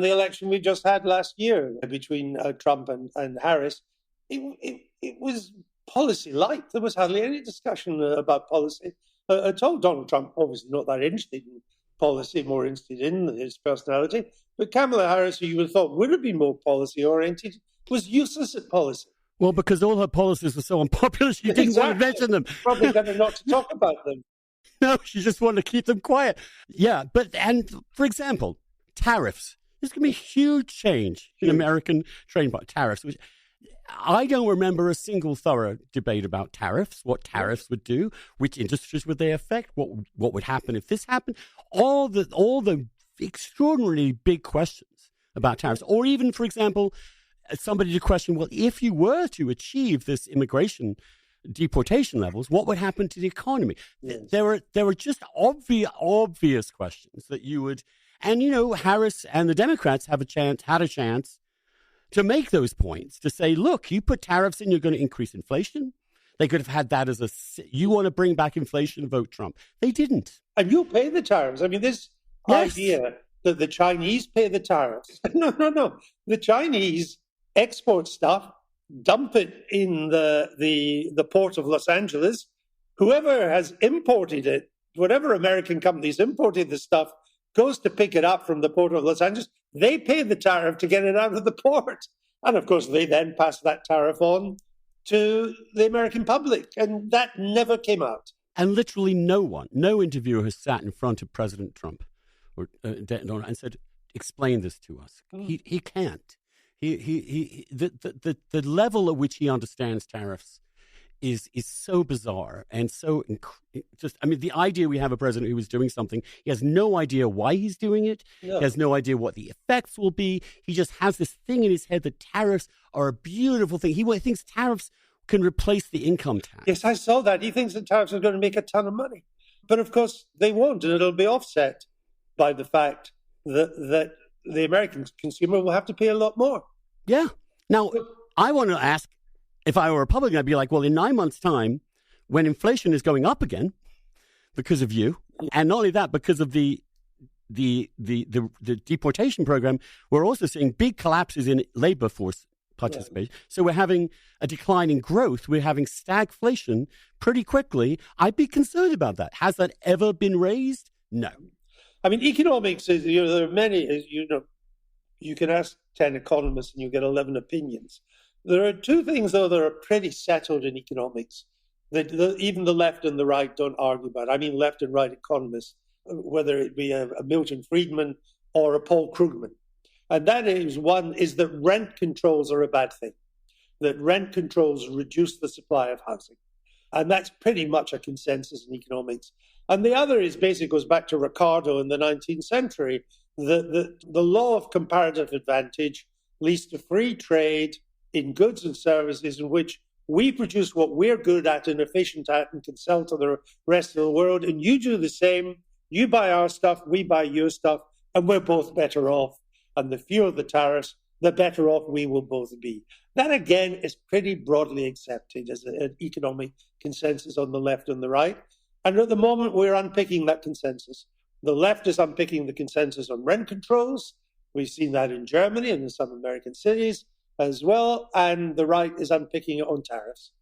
the election we just had last year between Trump and Harris, it was policy light. There was hardly any discussion about policy at all. Donald Trump obviously not that interested in policy, more interested in his personality. But Kamala Harris, who you would have thought would have been more policy-oriented, was useless at policy. Well, because all her policies were so unpopular, she didn't want to mention them. Probably better not to talk about them. No, she just wanted to keep them quiet. Yeah, and for example, tariffs. There's going to be a huge change in American trade tariffs. I don't remember a single thorough debate about tariffs, what tariffs would do, which industries would they affect, what would happen if this happened, all the extraordinarily big questions about tariffs. Or even, for example, somebody to question, well, if you were to achieve this immigration deportation levels, what would happen to the economy? Yes. There were just obvious questions that you would, and Harris and the Democrats had a chance to make those points, to say, look, you put tariffs in, you're going to increase inflation. They could have had that as you want to bring back inflation, vote Trump. They didn't. And you pay the tariffs. I mean, this idea that the Chinese pay the tariffs. No. The Chinese export stuff, dump it in the port of Los Angeles. Whoever has imported it, whatever American companies imported the stuff, goes to pick it up from the port of Los Angeles. They pay the tariff to get it out of the port. And of course, they then pass that tariff on to the American public. And that never came out. And literally no interviewer has sat in front of President Trump or and said, explain this to us. He can't. The level at which he understands tariffs is so bizarre and so the idea we have a president who is doing something, he has no idea why he's doing it. No. He has no idea what the effects will be. He just has this thing in his head that tariffs are a beautiful thing. He thinks tariffs can replace the income tax. Yes, I saw that. He thinks that tariffs are going to make a ton of money. But of course they won't, and it'll be offset by the fact that the American consumer will have to pay a lot more. Yeah. Now, I want to ask, if I were a Republican, I'd be like, well, in 9 months' time, when inflation is going up again because of you, and not only that, because of the deportation program, we're also seeing big collapses in labor force participation. Yeah. So we're having a decline in growth. We're having stagflation pretty quickly. I'd be concerned about that. Has that ever been raised? No. I mean, economics is, there are many, you can ask 10 economists and you get 11 opinions. There are two things, though, that are pretty settled in economics that even the left and the right don't argue about. I mean, left and right economists, whether it be a Milton Friedman or a Paul Krugman. And that is, one is that rent controls are a bad thing, that rent controls reduce the supply of housing. And that's pretty much a consensus in economics. And the other is basically goes back to Ricardo in the 19th century. The law of comparative advantage leads to free trade in goods and services in which we produce what we're good at and efficient at and can sell to the rest of the world. And you do the same. You buy our stuff, we buy your stuff, and we're both better off. And the fewer the tariffs, the better off we will both be. That, again, is pretty broadly accepted as an economic consensus on the left and the right. And at the moment, we're unpicking that consensus. The left is unpicking the consensus on rent controls. We've seen that in Germany and in some American cities as well. And the right is unpicking it on tariffs.